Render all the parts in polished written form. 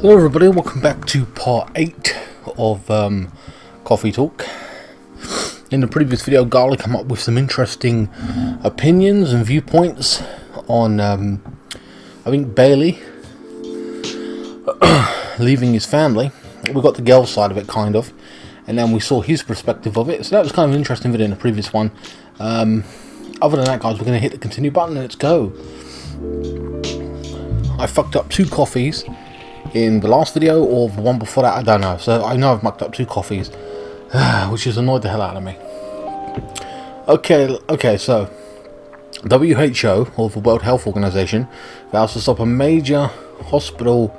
Hello everybody, welcome back to part 8 of Coffee Talk. In the previous video, Gala came up with some interesting opinions and viewpoints on, I think, Bailey leaving his family. We got the girl side of it, kind of, and then we saw his perspective of it. So that was kind of an interesting video in the previous one. Other than that, guys, we're going to hit the continue button and let's go. I fucked up 2 coffees in the last video, or the one before that, I don't know. So I know I've mucked up 2 coffees, which has annoyed the hell out of me. Okay, so WHO, or the World Health Organization, vows to stop a major hospital,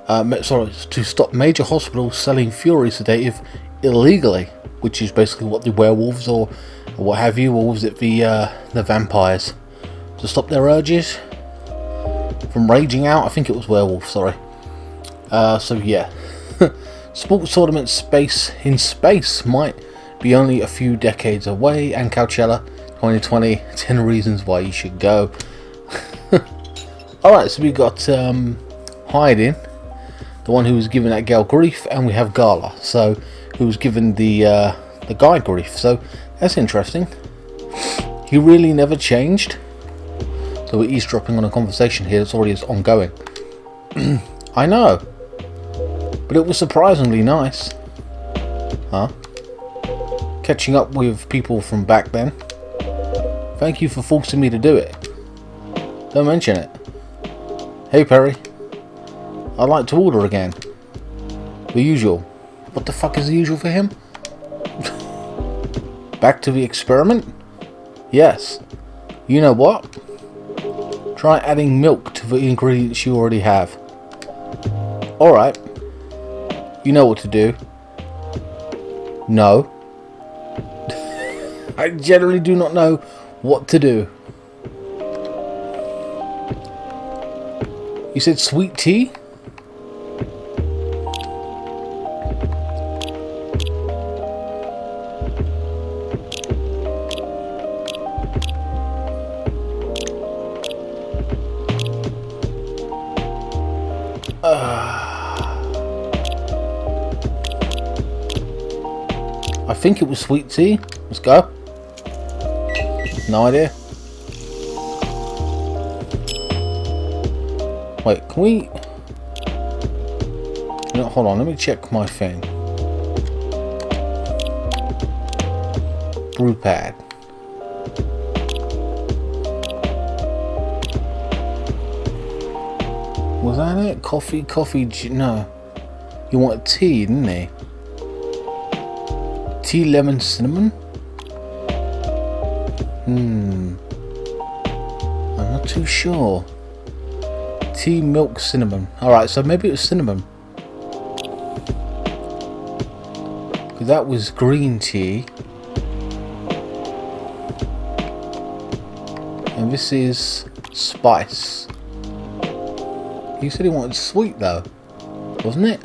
to stop major hospitals selling Fury sedative illegally, which is basically what the werewolves or what have you, or was it the vampires, to stop their urges from raging out. I think it was werewolf, sorry. So yeah, sports tournament in space might be only a few decades away, and Coachella 2020, 10 reasons why you should go. Alright, so we got Hyde In, the one who was giving that girl grief, and we have Gala, so who was giving the guy grief. So that's interesting. He really never changed. So we're eavesdropping on a conversation here that's already ongoing. I know, but it was surprisingly nice. Huh? Catching up with people from back then. Thank you for forcing me to do it. Don't mention it. Hey Perry, I'd like to order again. The usual. What the fuck is the usual for him? Back to the experiment? Yes. You know what? Try adding milk to the ingredients you already have. Alright. You know what to do. No. I generally do not know what to do. You said sweet tea? I think it was sweet tea. Let's go. No idea. Wait, can we... No, hold on, let me check my thing. Brew pad. Was that it? Coffee, no. You wanted tea, didn't he? Tea, lemon, cinnamon? I'm not too sure. Tea, milk, cinnamon. Alright, so maybe it was cinnamon. Because that was green tea. And this is spice. He said he wanted sweet though, wasn't it?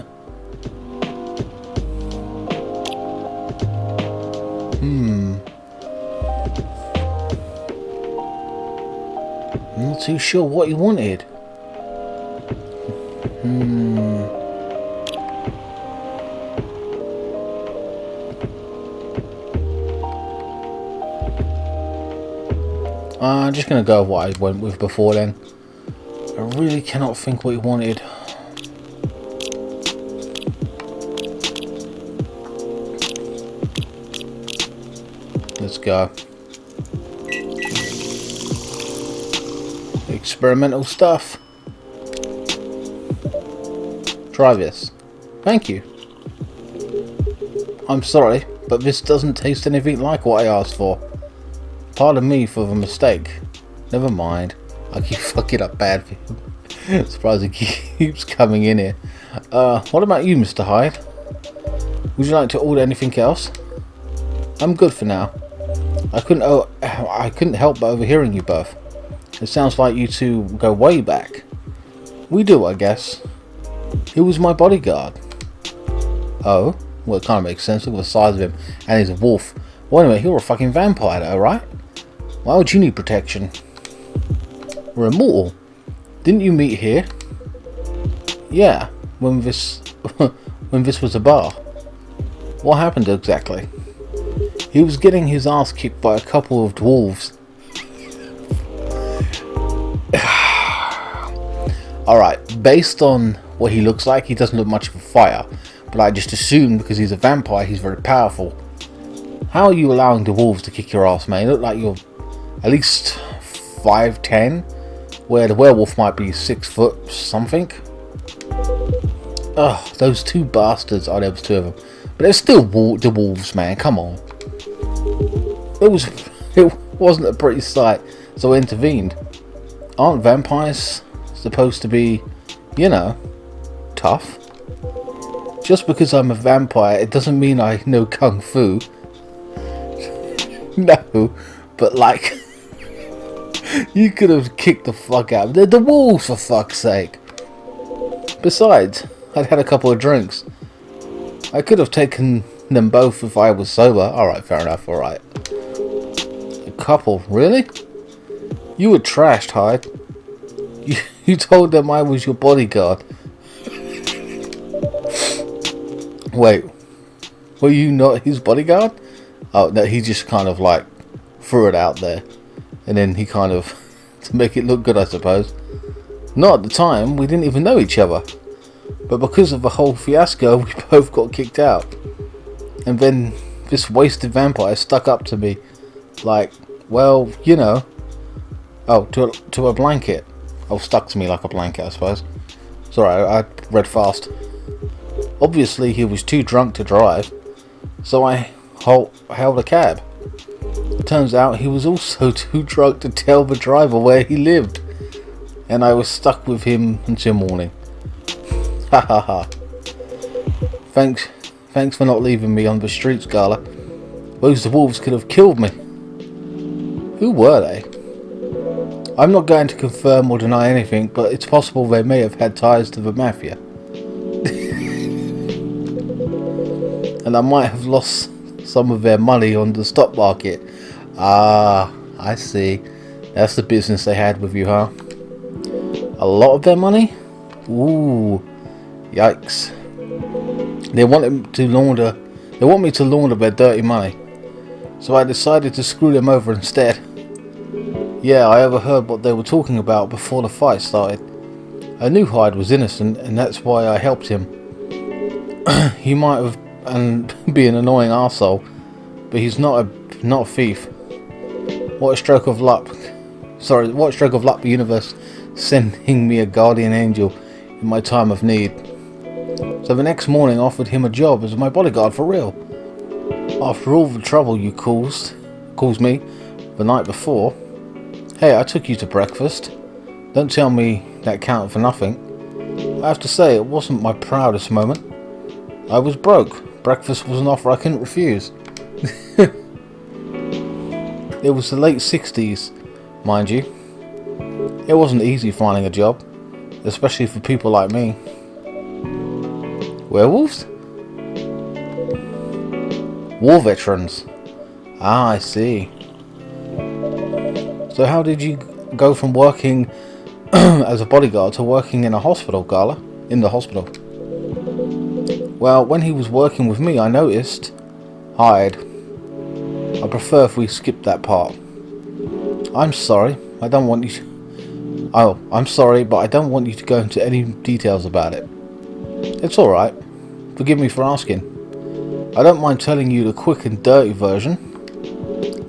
I'm not too sure what he wanted. I'm just going to go with what I went with before then. I really cannot think what he wanted. Let's go. Experimental stuff. Try this. Thank you. I'm sorry, but this doesn't taste anything like what I asked for. Pardon me for the mistake. Never mind. I keep fucking up bad for him. Surprised he keeps coming in here. What about you, Mr. Hyde? Would you like to order anything else? I'm good for now. I couldn't help but overhearing you both. It sounds like you two go way back. We do, I guess. He was my bodyguard. Oh? Well, it kind of makes sense. Look at the size of him. And he's a wolf. Wait a minute, you're a fucking vampire though, right? Why would you need protection? We're immortal. Didn't you meet here? Yeah, when this when this was a bar? What happened exactly? He was getting his ass kicked by a couple of dwarves. Alright, based on what he looks like, he doesn't look much of a fighter. But I just assume because he's a vampire, he's very powerful. How are you allowing the wolves to kick your ass, man? You look like you're at least 5'10", where the werewolf might be 6 foot something. Ugh, those two bastards. Oh, there was two of them. But they're still the wolves, man. Come on. It wasn't a pretty sight, so I intervened. Aren't vampires supposed to be, you know, tough? Just because I'm a vampire, it doesn't mean I know kung fu. No, but like, you could have kicked the fuck out. They're the wolves, for fuck's sake. Besides, I'd had a couple of drinks. I could have taken them both if I was sober. Alright, fair enough, alright. A couple? Really? You were trashed, Hyde. You told them I was your bodyguard. Wait, were you not his bodyguard? Oh, no, he just kind of like threw it out there. And then he kind of, to make it look good, I suppose. Not at the time, we didn't even know each other. But because of the whole fiasco, we both got kicked out. And then this wasted vampire stuck up to me. Like, well, you know. Oh, to a blanket. Oh, stuck to me like a blanket, I suppose. Sorry, I read fast. Obviously, he was too drunk to drive. So I hailed a cab. Turns out he was also too drunk to tell the driver where he lived. And I was stuck with him until morning. Ha ha ha. Thanks for not leaving me on the streets, Gala. Those wolves could have killed me. Who were they? I'm not going to confirm or deny anything, but it's possible they may have had ties to the mafia. And I might have lost some of their money on the stock market. Ah, I see. That's the business they had with you, huh? A lot of their money? Ooh, yikes. They want me to launder their dirty money. So I decided to screw them over instead. Yeah, I overheard what they were talking about before the fight started. I knew Hyde was innocent, and that's why I helped him. He might have be an annoying arsehole, but he's not a thief. What a stroke of luck. Sorry, what a stroke of luck the universe sending me a guardian angel in my time of need. So the next morning I offered him a job as my bodyguard for real. After all the trouble you caused me the night before. Hey, I took you to breakfast. Don't tell me that counted for nothing. I have to say, it wasn't my proudest moment. I was broke. Breakfast was an offer I couldn't refuse. It was the late 60s, mind you. It wasn't easy finding a job, especially for people like me. Werewolves? War veterans. Ah, I see. So how did you go from working as a bodyguard to working in a hospital, Gala? In the hospital? Well, when he was working with me, I noticed. Hyde. I prefer if we skip that part. I'm sorry. I don't want you to... Oh, I'm sorry, but I don't want you to go into any details about it. It's alright. Forgive me for asking. I don't mind telling you the quick and dirty version.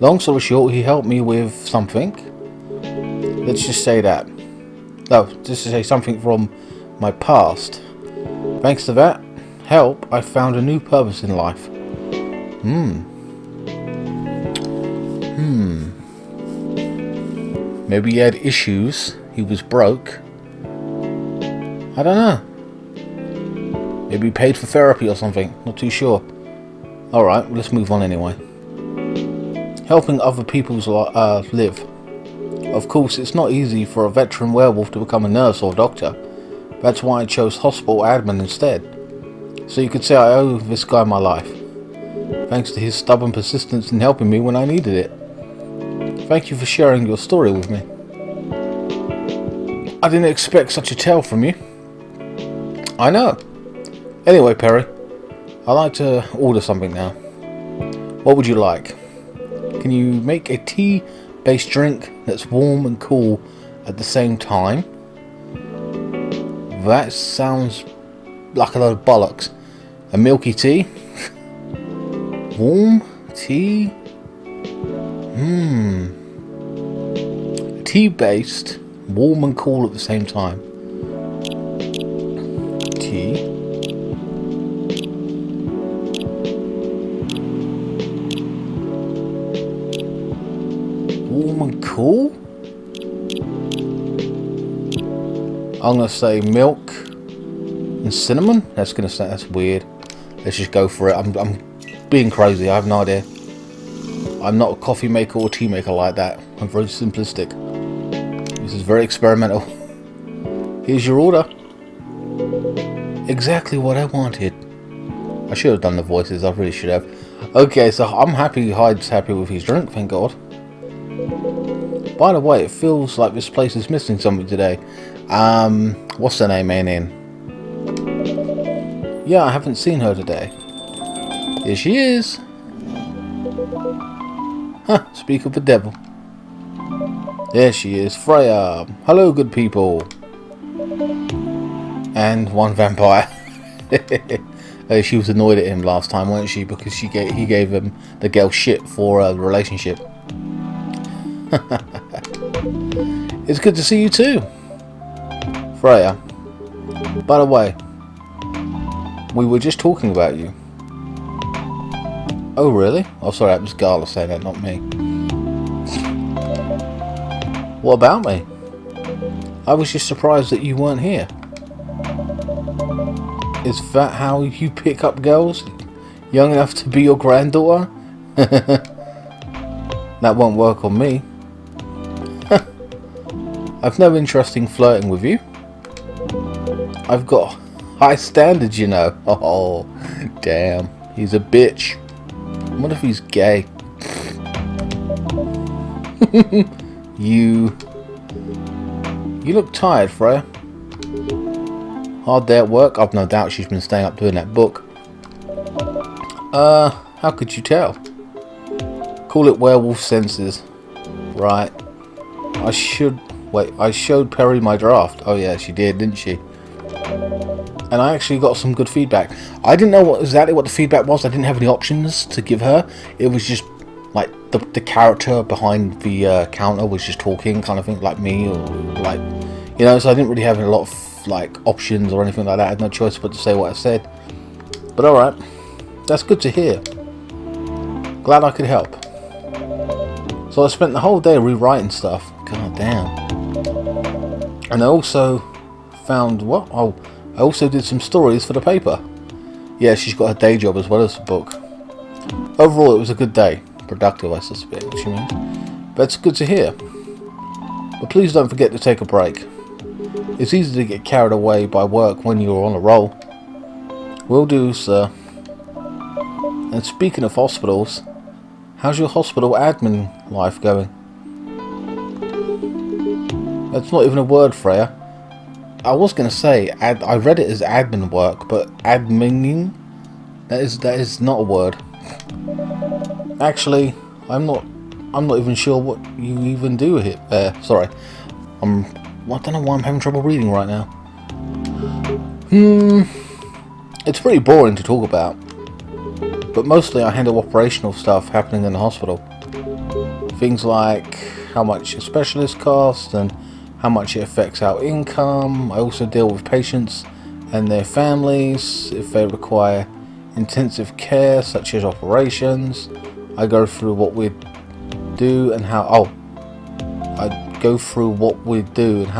Long story short, he helped me with something. Let's just say that. No, just to say something from my past. Thanks to that help, I found a new purpose in life. Maybe he had issues. He was broke. I don't know. Maybe he paid for therapy or something. Not too sure. Alright, let's move on anyway. Helping other people's live. Of course, it's not easy for a veteran werewolf to become a nurse or doctor. That's why I chose hospital admin instead. So you could say I owe this guy my life. Thanks to his stubborn persistence in helping me when I needed it. Thank you for sharing your story with me. I didn't expect such a tale from you. I know. Anyway, Perry, I'd like to order something now. What would you like? Can you make a tea-based drink that's warm and cool at the same time? That sounds like a load of bollocks. A milky tea? Warm tea? Tea-based, warm and cool at the same time. Tea. Warm and cool? I'm going to say milk and cinnamon. That's weird. Let's just go for it. I'm being crazy. I have no idea. I'm not a coffee maker or tea maker like that. I'm very simplistic. This is very experimental. Here's your order. Exactly what I wanted. I should have done the voices. I really should have. Okay, so I'm happy. Hyde's happy with his drink. Thank God. By the way, it feels like this place is missing something today. What's her name, in? Yeah, I haven't seen her today. Here she is. Huh, speak of the devil. There she is, Freya. Hello, good people. And one vampire. She was annoyed at him last time, weren't she? Because he gave him the girl shit for the relationship. It's good to see you too, Freya. By the way, we were just talking about you. Oh really? Oh sorry, that was Gala saying that, not me. What about me? I was just surprised that you weren't here. Is that how you pick up girls? Young enough to be your granddaughter? That won't work on me. I've no interest in flirting with you. I've got high standards, you know. Oh, damn. He's a bitch. What if he's gay? You look tired, Freya. Hard day at work? I've no doubt she's been staying up doing that book. How could you tell? Call it werewolf senses. Right. I showed Perry my draft. Oh yeah, she did, didn't she? And I actually got some good feedback. I didn't know exactly what the feedback was. I didn't have any options to give her. It was just like the character behind the counter was just talking, kind of thing, like me, or like, you know. So I didn't really have a lot of like options or anything like that. I had no choice but to say what I said. But all right, that's good to hear. Glad I could help. So I spent the whole day rewriting stuff. God damn. And I also found what? Oh, I also did some stories for the paper. Yeah, she's got her day job as well as the book. Overall, it was a good day. Productive, I suspect, you mean. But it's good to hear. But please don't forget to take a break. It's easy to get carried away by work when you're on a roll. Will do, sir. And speaking of hospitals, how's your hospital admin life going? That's not even a word, Freya. I was going to say, I read it as admin work, but adminning? That is not a word. Actually, I'm not even sure what you even do here. Sorry. I don't know why I'm having trouble reading right now. It's pretty boring to talk about. But mostly I handle operational stuff happening in the hospital. Things like how much a specialist costs and how much it affects our income. I also deal with patients and their families if they require intensive care such as operations. I go through what we do and how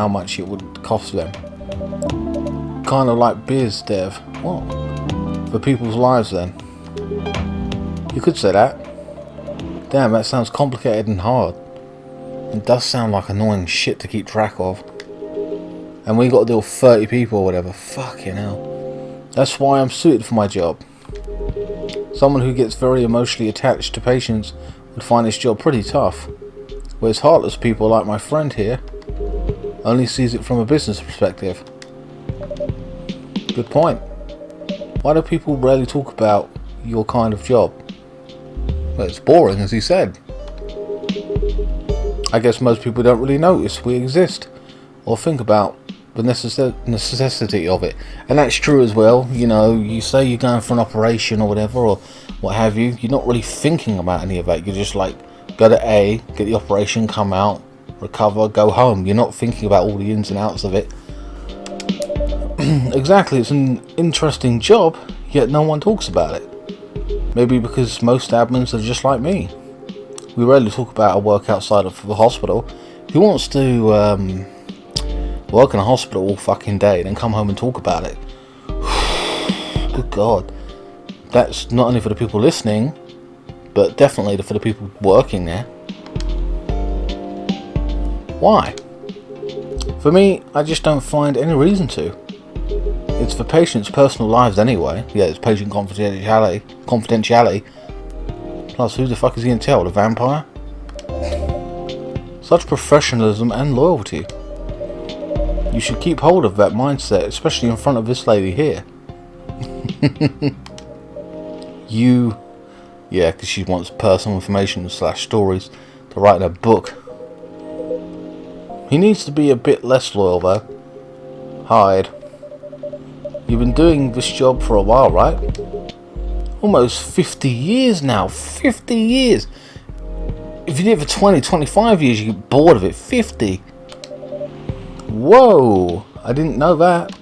much it would cost them. Kind of like biz dev. What? For people's lives then. You could say that. Damn, that sounds complicated and hard. It does sound like annoying shit to keep track of. And we got to deal with 30 people or whatever. Fucking hell. That's why I'm suited for my job. Someone who gets very emotionally attached to patients would find this job pretty tough. Whereas heartless people like my friend here only sees it from a business perspective. Good point. Why do people rarely talk about your kind of job? Well, it's boring, as he said. I guess most people don't really notice we exist or think about the necessity of it. And that's true as well. You know, you say you're going for an operation or whatever, or what have you. You're not really thinking about any of that. You're just like, go to A, get the operation, come out, recover, go home. You're not thinking about all the ins and outs of it. Exactly, it's an interesting job, yet no one talks about it. Maybe because most admins are just like me. We rarely talk about our work outside of the hospital. Who wants to work in a hospital all fucking day and then come home and talk about it? Good God. That's not only for the people listening, but definitely for the people working there. Why? For me, I just don't find any reason to. It's for patients' personal lives anyway. Yeah, it's patient confidentiality. Plus, who the fuck is he going to tell? The vampire? Such professionalism and loyalty. You should keep hold of that mindset, especially in front of this lady here. Yeah, because she wants personal information / stories to write in a book. He needs to be a bit less loyal though. Hyde. You've been doing this job for a while, right? Almost 50 years now. 50 years. If you did it for 20, 25 years, you get bored of it. 50. Whoa. I didn't know that.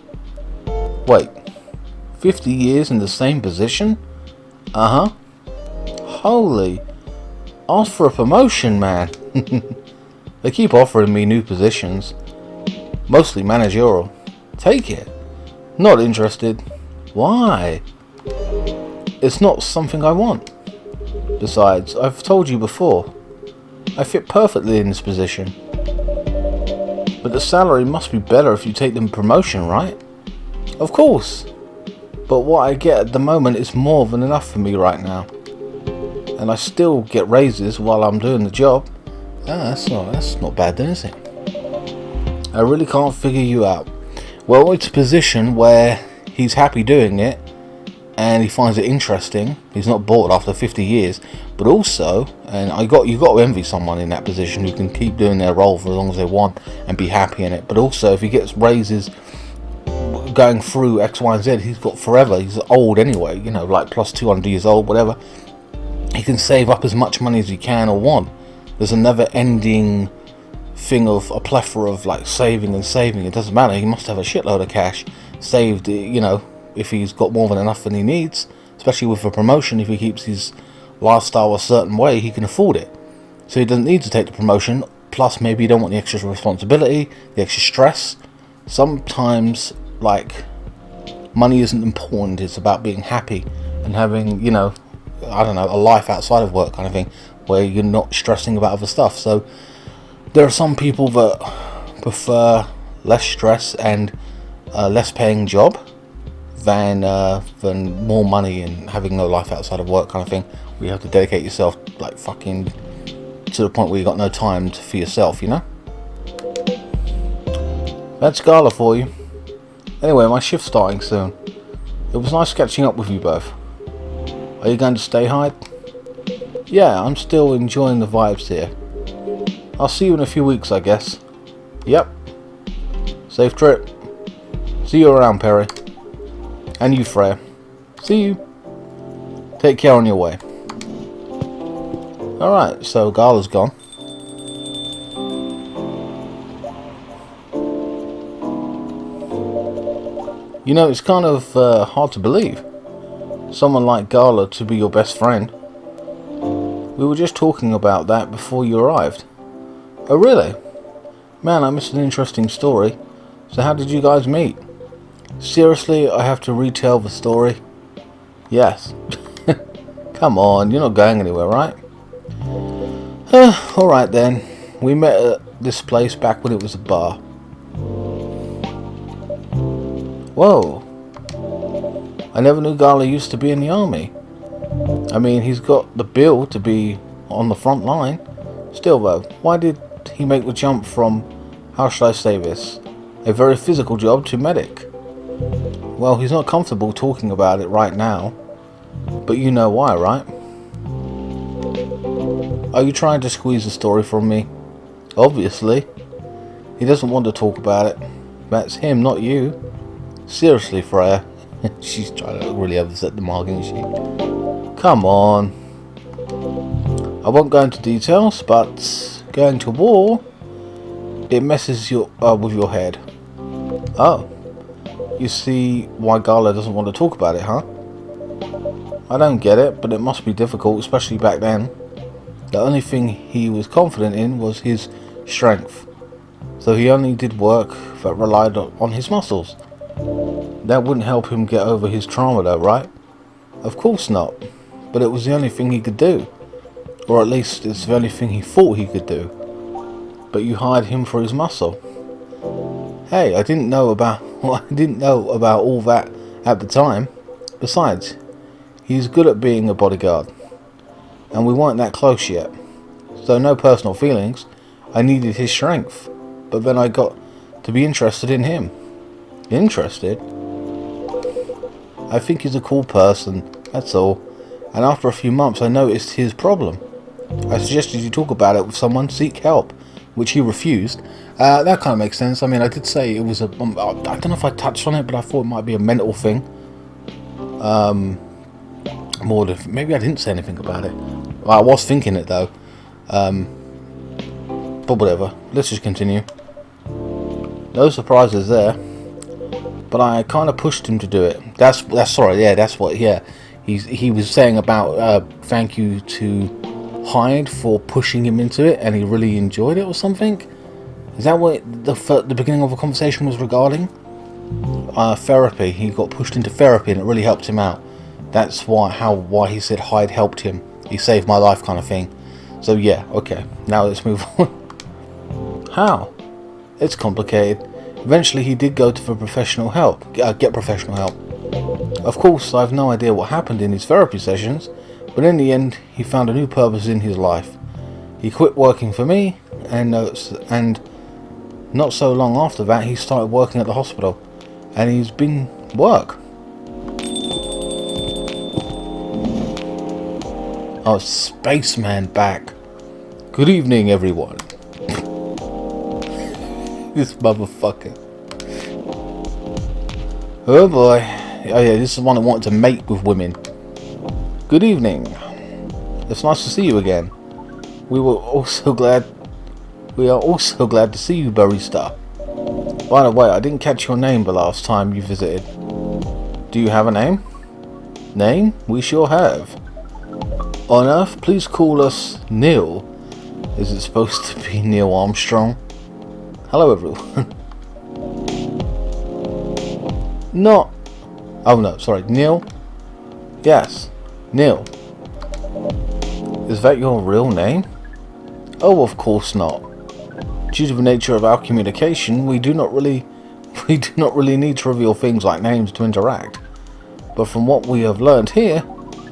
Wait. 50 years in the same position? Uh-huh. Holy. Ask for a promotion, man. They keep offering me new positions. Mostly managerial. Take it. Not interested. Why? It's not something I want. Besides, I've told you before, I fit perfectly in this position. But the salary must be better if you take the promotion, right? Of course. But what I get at the moment is more than enough for me right now. And I still get raises while I'm doing the job. That's not bad then, is it? I really can't figure you out. Well, it's a position where he's happy doing it and he finds it interesting. He's not bored after 50 years. But also, and you got to envy someone in that position who can keep doing their role for as long as they want and be happy in it. But also, if he gets raises going through X, Y, and Z, he's got forever. He's old anyway, you know, like plus 200 years old, whatever. He can save up as much money as he can or want. There's a never-ending thing of a plethora of like saving and saving. It doesn't matter. He must have a shitload of cash saved, you know, if he's got more than enough than he needs. Especially with a promotion, if he keeps his lifestyle a certain way, he can afford it. So he doesn't need to take the promotion. Plus, maybe you don't want the extra responsibility, the extra stress. Sometimes, like, money isn't important. It's about being happy and having, you know, I don't know, a life outside of work kind of thing, where you're not stressing about other stuff. So there are some people that prefer less stress and less paying job than more money and having no life outside of work kind of thing, where you have to dedicate yourself like fucking to the point where you got no time for yourself, you know? That's Gala for you. Anyway, my shift's starting soon. It was nice catching up with you both. Are you going to stay, Hyde? Yeah, I'm still enjoying the vibes here. I'll see you in a few weeks, I guess. Yep. Safe trip. See you around, Perry. And you, Freya. See you. Take care on your way. Alright, so Gala's gone. You know, it's kind of hard to believe someone like Gala to be your best friend. We were just talking about that before you arrived. Oh really? Man, I missed an interesting story. So how did you guys meet? Seriously, I have to retell the story? Yes. Come on, you're not going anywhere, right? Alright then. We met at this place back when it was a bar. Whoa. I never knew Gala used to be in the army. I mean, he's got the build to be on the front line. Still though, why did he make the jump from, how should I say this, a very physical job to medic? Well, he's not comfortable talking about it right now. But you know why, right? Are you trying to squeeze the story from me? Obviously. He doesn't want to talk about it. That's him, not you. Seriously, Freya. She's trying to really overset the mark, isn't she? Come on. I won't go into details, but going to war, it messes you with your head. Oh. You see why Gala doesn't want to talk about it, huh? I don't get it, but it must be difficult, especially back then. The only thing he was confident in was his strength. So he only did work that relied on his muscles. That wouldn't help him get over his trauma though, right? Of course not. But it was the only thing he could do. Or at least it's the only thing he thought he could do. But you hired him for his muscle. Hey, I didn't know about all that at the time. Besides, he's good at being a bodyguard. And we weren't that close yet. So no personal feelings. I needed his strength. But then I got to be interested in him. Interested? I think he's a cool person, that's all. And after a few months I noticed his problem. I suggested you talk about it with someone, seek help, which he refused. That kind of makes sense. I mean, I did say it was a... I don't know if I touched on it, but I thought it might be a mental thing. More than... Maybe I didn't say anything about it. Well, I was thinking it, though. But whatever. Let's just continue. No surprises there. But I kind of pushed him to do it. That's what... Yeah. He was saying about thank you to Hyde for pushing him into it, and he really enjoyed it or something. Is that what the beginning of the conversation was regarding? Therapy. He got pushed into therapy, and it really helped him out. That's why he said Hyde helped him. He saved my life, kind of thing. So yeah, okay. Now let's move on. How? It's complicated. Eventually, he did go for professional help. Get professional help. Of course, I have no idea what happened in his therapy sessions, but in the end, he found a new purpose in his life. He quit working for me, and not so long after that, he started working at the hospital, and he's been work. Oh, Spaceman back. Good evening, everyone. This motherfucker. Oh boy. Oh yeah, this is one that wanted to mate with women. Good evening. It's nice to see you again. We are also glad to see you, barista. By the way, I didn't catch your name the last time you visited. Do you have a name? Name? We sure have. On Earth, please call us Neil. Is it supposed to be Neil Armstrong? Hello, everyone. Not... Oh no, sorry, Neil? Yes, Neil. Is that your real name? Oh, of course not. Due to the nature of our communication, we do not really need to reveal things like names to interact. But from what we have learned here,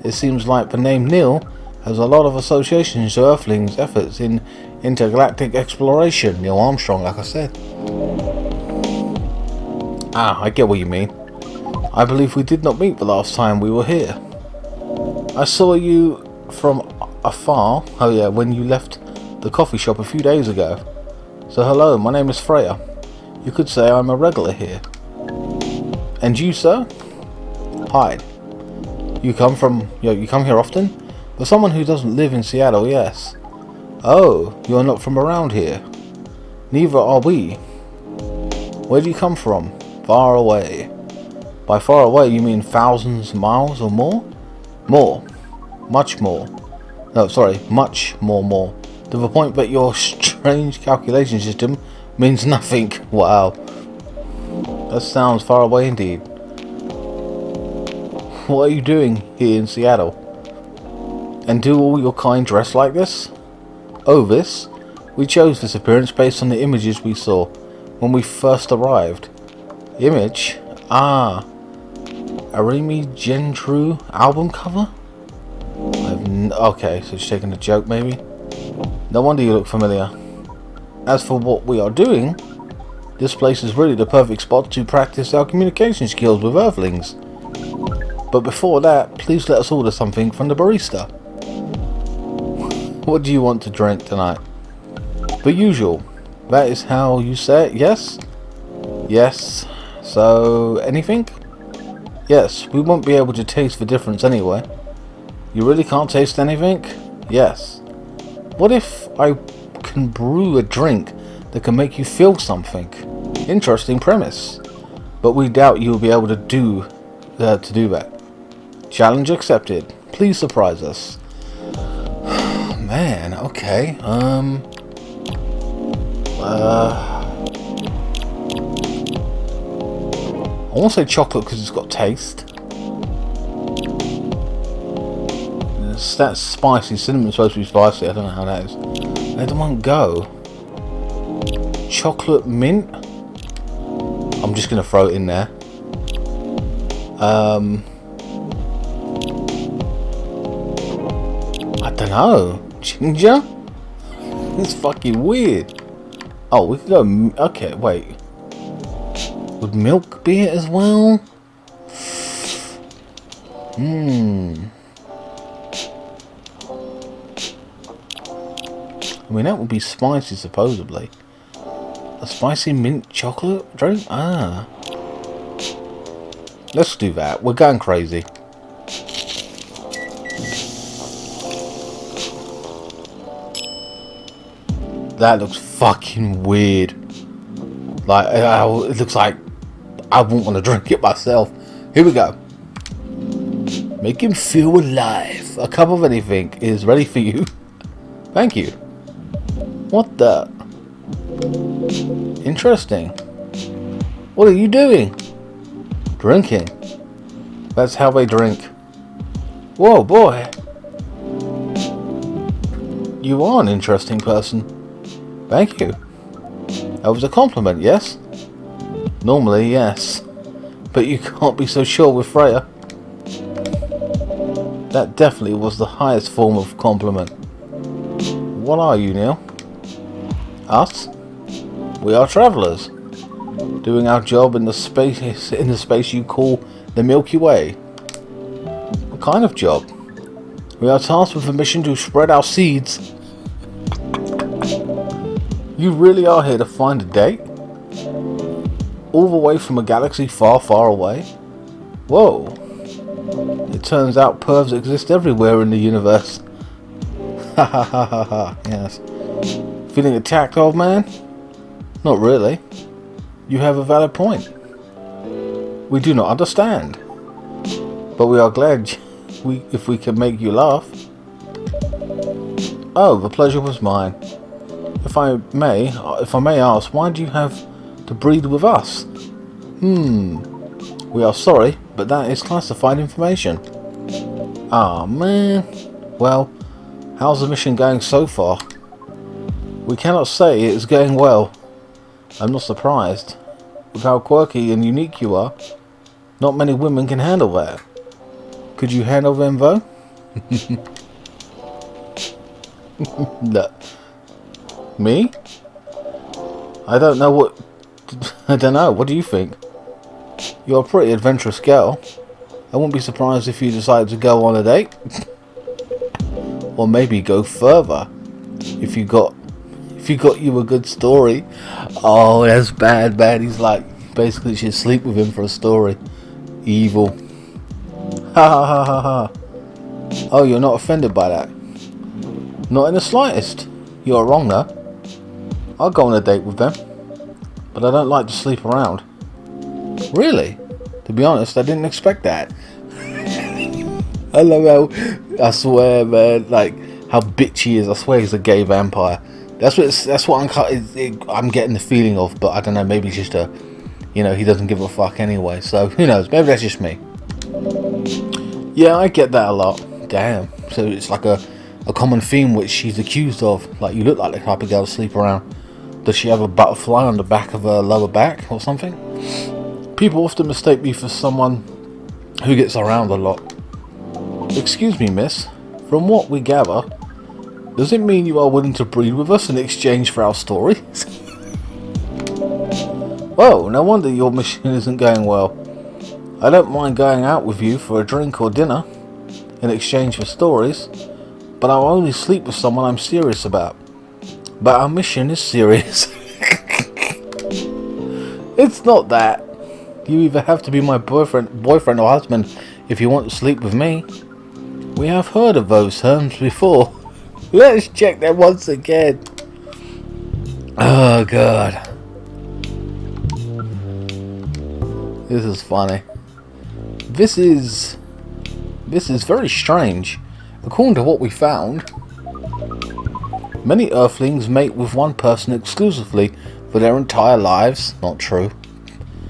it seems like the name Neil has a lot of associations to Earthlings' efforts in intergalactic exploration. Neil Armstrong, like I said. Ah, I get what you mean. I believe we did not meet the last time we were here. I saw you from afar, oh yeah, when you left the coffee shop a few days ago. So hello, my name is Freya. You could say I'm a regular here. And you, sir? Hyde. You come here often? For someone who doesn't live in Seattle, yes. Oh, you're not from around here. Neither are we. Where do you come from? Far away. By far away, you mean thousands of miles or more? More. Much more. No, sorry, much more. To the point that your strange calculation system means nothing. Wow. That sounds far away indeed. What are you doing here in Seattle? And do all your kind dress like this? Oh, this? We chose this appearance based on the images we saw when we first arrived. Image? Ah. Arimi Gentru album cover? Okay, so she's taking a joke maybe? No wonder you look familiar. As for what we are doing, This place is really the perfect spot to practice our communication skills with Earthlings. But before that, please let us order something from the barista. What do you want to drink tonight? The usual. That is how you say it, yes? Yes. So, anything? Yes, we won't be able to taste the difference anyway. You really can't taste anything? Yes. What if I can brew a drink that can make you feel something? Interesting premise. But we doubt you'll be able to do that. Challenge accepted. Please surprise us. Man, okay. I want to say chocolate because it's got taste. That's spicy. Cinnamon's supposed to be spicy. I don't know how that is. Where do one go? Chocolate mint. I'm just gonna throw it in there. I don't know. Ginger? It's fucking weird. Oh, we could go. Okay, wait. Would milk be it as well? I mean, that would be spicy, supposedly. A spicy mint chocolate drink? Ah. Let's do that. We're going crazy. That looks fucking weird. Like, it looks like I wouldn't want to drink it myself. Here we go. Make him feel alive. A cup of anything is ready for you. Thank you. What the? Interesting. What are you doing? Drinking. That's how they drink. Whoa, boy. You are an interesting person. Thank you. That was a compliment, yes? Normally, yes. But you can't be so sure with Freya. That definitely was the highest form of compliment. What are you, Neil? Us? We are travellers, doing our job in the space you call the Milky Way. What kind of job? We are tasked with a mission to spread our seeds. You really are here to find a date? All the way from a galaxy far, far away? Whoa. It turns out pervs exist everywhere in the universe. Ha ha ha ha ha, yes. Feeling attacked, old man? Not really. You have a valid point. We do not understand. But we are glad if we can make you laugh. Oh, the pleasure was mine. If I may ask, why do you have to breed with us? We are sorry, but that is classified information. Ah, man. Well, how's the mission going so far? We cannot say it is going well. I'm not surprised. With how quirky and unique you are, not many women can handle that. Could you handle them, though? No. Me? I don't know what... I don't know. What do you think? You're a pretty adventurous girl. I wouldn't be surprised if you decided to go on a date. Or maybe go further. If you got you a good story. Oh, that's bad, man. He's like, basically should sleep with him for a story. Evil. Ha ha ha ha ha. Oh, you're not offended by that? Not in the slightest. You're wrong, though. I'll go on a date with them. But I don't like to sleep around. Really? To be honest, I didn't expect that. I love how, I swear, man, like, how bitchy he is. I swear he's a gay vampire. That's what I'm getting the feeling of, but I don't know, maybe it's just a, you know, he doesn't give a fuck anyway, so who knows, maybe that's just me. Yeah, I get that a lot. Damn. So it's like a common theme which she's accused of, like, you look like the type of girl to sleep around. Does she have a butterfly on the back of her lower back or something? People often mistake me for someone who gets around a lot. Excuse me, miss, from what we gather, does it mean you are willing to breed with us in exchange for our stories? Well, no wonder your mission isn't going well. I don't mind going out with you for a drink or dinner in exchange for stories, but I'll only sleep with someone I'm serious about. But our mission is serious. It's not that. You either have to be my boyfriend or husband if you want to sleep with me. We have heard of those terms before. Let's check them once again. Oh god. This is funny. This is very strange. According to what we found, many Earthlings mate with one person exclusively for their entire lives. Not true.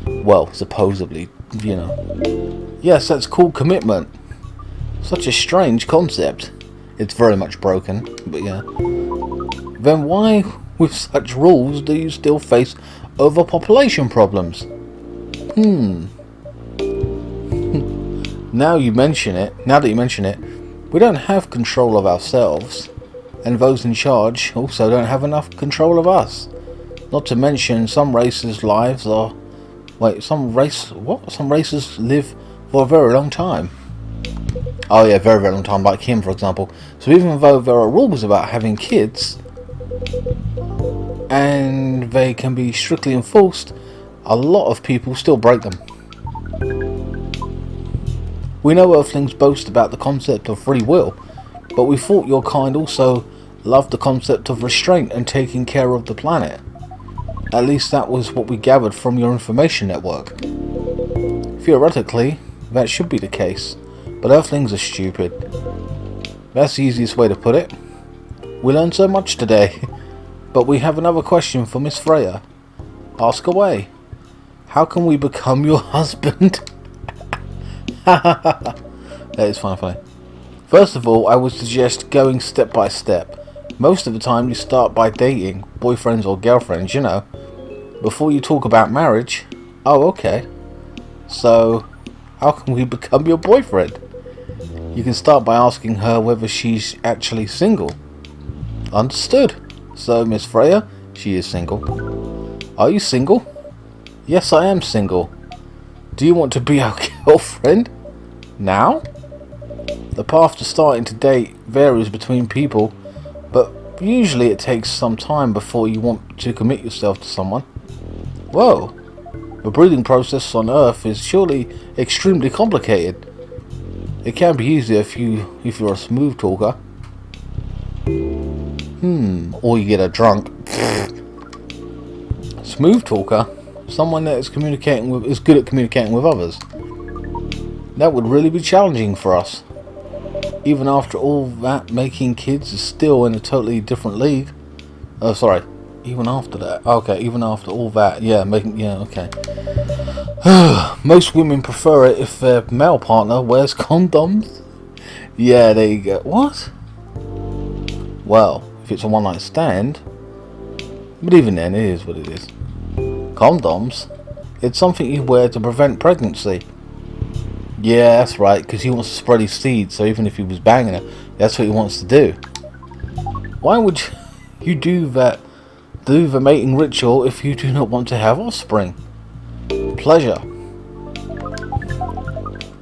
Well, supposedly, you know. Yes, that's called commitment. Such a strange concept. It's very much broken, but yeah. Then why, with such rules, do you still face overpopulation problems? Now that you mention it, we don't have control of ourselves, and those in charge also don't have enough control of us. Not to mention some races' lives are... Wait, some races live for a very long time. Oh yeah, very, very long time, like him, for example. So even though there are rules about having kids, and they can be strictly enforced, a lot of people still break them. We know Earthlings boast about the concept of free will, but we thought your kind also loved the concept of restraint and taking care of the planet. At least that was what we gathered from your information network. Theoretically, that should be the case, but Earthlings are stupid. That's the easiest way to put it. We learned so much today, but we have another question for Miss Freya. Ask away. How can we become your husband? That is funny. First of all, I would suggest going step by step. Most of the time you start by dating, boyfriends or girlfriends, you know, before you talk about marriage. Oh, okay. So, how can we become your boyfriend? You can start by asking her whether she's actually single. Understood. So, Miss Freya, she is single. Are you single? Yes, I am single. Do you want to be our girlfriend? Now? The path to starting to date varies between people, but usually it takes some time before you want to commit yourself to someone. Whoa. The breeding process on Earth is surely extremely complicated. It can be easier if you're a smooth talker. Or you get a drunk. Smooth talker? Someone that is good at communicating with others. That would really be challenging for us. Even after all that, making kids is still in a totally different league. Oh, sorry. Even after that. Okay, even after all that. Yeah, okay. Most women prefer it if their male partner wears condoms. Yeah, there you go. What? Well, if it's a one-night stand. But even then, it is what it is. Condoms? It's something you wear to prevent pregnancy. Yeah, that's right, because he wants to spread his seed, so even if he was banging her, that's what he wants to do. Why would you do the mating ritual if you do not want to have offspring? Pleasure.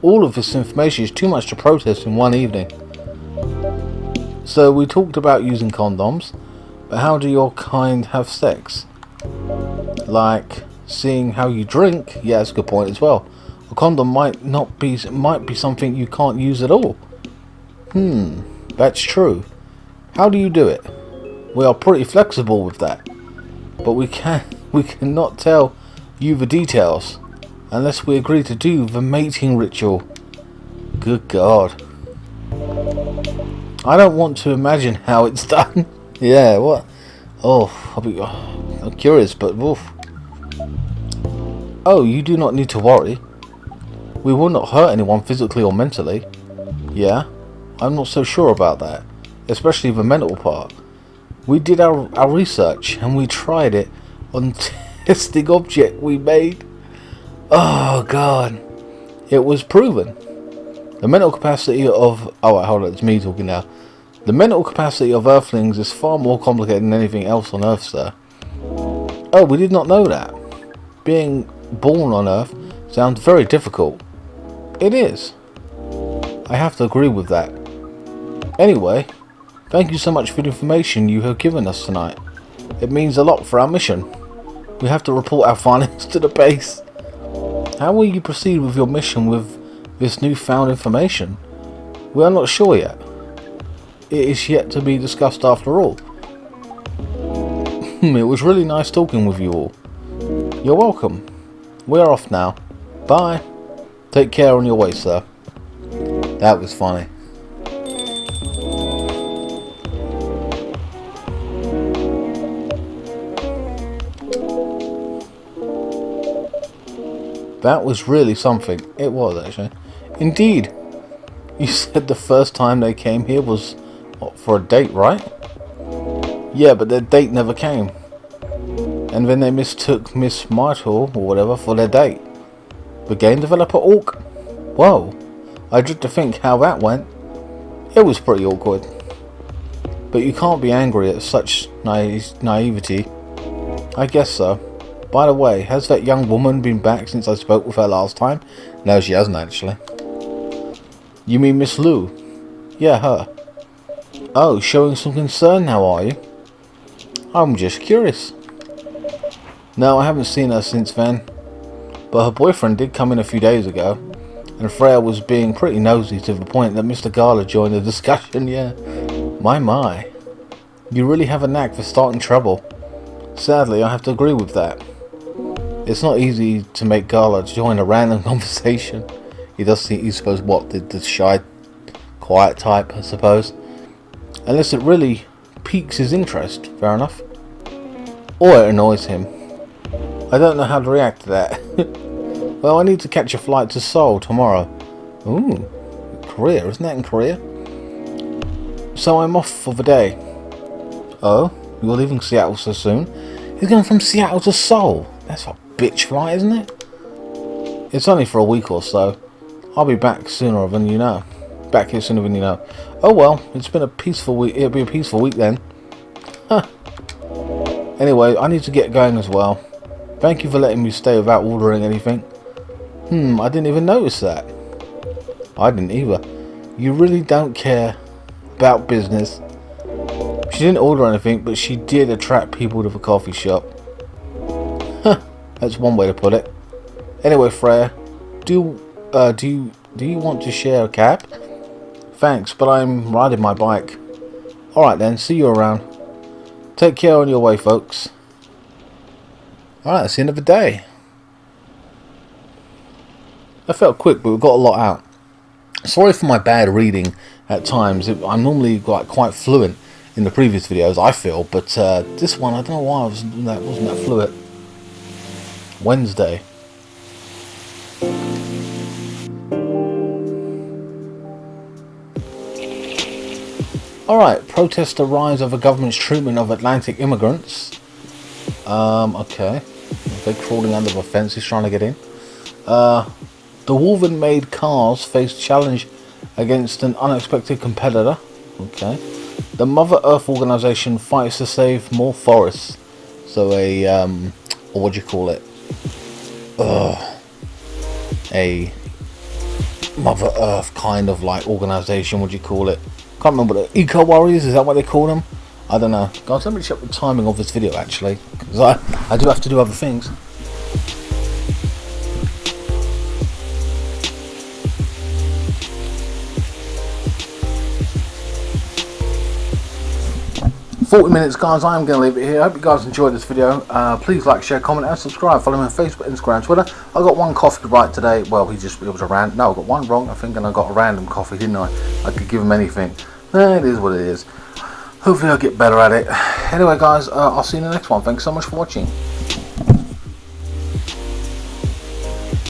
All of this information is too much to process in one evening. So we talked about using condoms, but how do your kind have sex? Like seeing how you drink? Yeah, that's a good point as well. A condom might be something you can't use at all. That's true. How do you do it? We are pretty flexible with that, but we cannot tell you the details unless we agree to do the mating ritual. Good God. I don't want to imagine how it's done. Yeah, what? Oh, I'm curious, but oof. Oh, you do not need to worry. We will not hurt anyone physically or mentally. Yeah, I'm not so sure about that, especially the mental part. We did our research and we tried it on testing object we made. Oh God, it was proven. The mental capacity of... Oh, hold on, it's me talking now. The mental capacity of Earthlings is far more complicated than anything else on Earth, sir. Oh, we did not know that. being born on Earth sounds very difficult. It is. I have to agree with that. Anyway, thank you so much for the information you have given us tonight. It means a lot for our mission. We have to report our findings to the base. How will you proceed with your mission with this newfound information? We are not sure yet. It is yet to be discussed after all. It was really nice talking with you all. You're welcome. We are off now. Bye. Take care on your way, sir. That was funny. That was really something. It was, actually. Indeed. You said the first time they came here was for a date, right? Yeah, but their date never came. And then they mistook Miss Myrtle or whatever for their date. The game developer Orc? Whoa. I dread to think how that went. It was pretty awkward. But you can't be angry at such naivety. I guess so. By the way, has that young woman been back since I spoke with her last time? No, she hasn't actually. You mean Miss Lou? Yeah, her. Oh, showing some concern now, are you? I'm just curious. No, I haven't seen her since then. But her boyfriend did come in a few days ago. And Freya was being pretty nosy to the point that Mr. Gala joined the discussion, yeah. My. You really have a knack for starting trouble. Sadly, I have to agree with that. It's not easy to make Gala join a random conversation. He does think he's supposed the shy, quiet type, I suppose. Unless it really piques his interest, fair enough. Or it annoys him. I don't know how to react to that. Well, I need to catch a flight to Seoul tomorrow. Ooh, Korea, isn't that in Korea? So I'm off for the day. Oh, you're leaving Seattle so soon? He's going from Seattle to Seoul. That's a bitch flight, isn't it? It's only for a week or so. I'll be back sooner than you know. Back here sooner than you know. Oh well, it's been a peaceful week. It'll be a peaceful week then. Huh. Anyway, I need to get going as well. Thank you for letting me stay without ordering anything. I didn't even notice that. I didn't either. You really don't care about business. She didn't order anything, but she did attract people to the coffee shop. Huh, that's one way to put it. Anyway, Freya, do you want to share a cab? Thanks, but I'm riding my bike. Alright then, see you around. Take care on your way, folks. Alright, that's the end of the day. That felt quick, but we got a lot out. Sorry for my bad reading at times. I'm normally quite fluent in the previous videos, I feel, but this one, I don't know why I wasn't that fluent. Wednesday. Alright, protest the rise of the government's treatment of Atlantic immigrants. Okay. They're crawling under the fences trying to get in. The Wolven-made cars face challenge against an unexpected competitor. Okay. The Mother Earth organization fights to save more forests. So or what do you call it? A Mother Earth kind of like organization, what do you call it? Can't remember. The Eco Warriors, is that what they call them? I don't know. Guys, let me check the timing of this video actually, because I do have to do other things. $40 guys. I am going to leave it here. I hope you guys enjoyed this video. Please like, share, comment and subscribe. Follow me on Facebook, Instagram, Twitter. I got one coffee right today. Well, it was a random. No, I got one wrong I think, and I got a random coffee, didn't I? I could give him anything. It is what it is. Hopefully I'll get better at it. Anyway guys, I'll see you in the next one. Thanks so much for watching.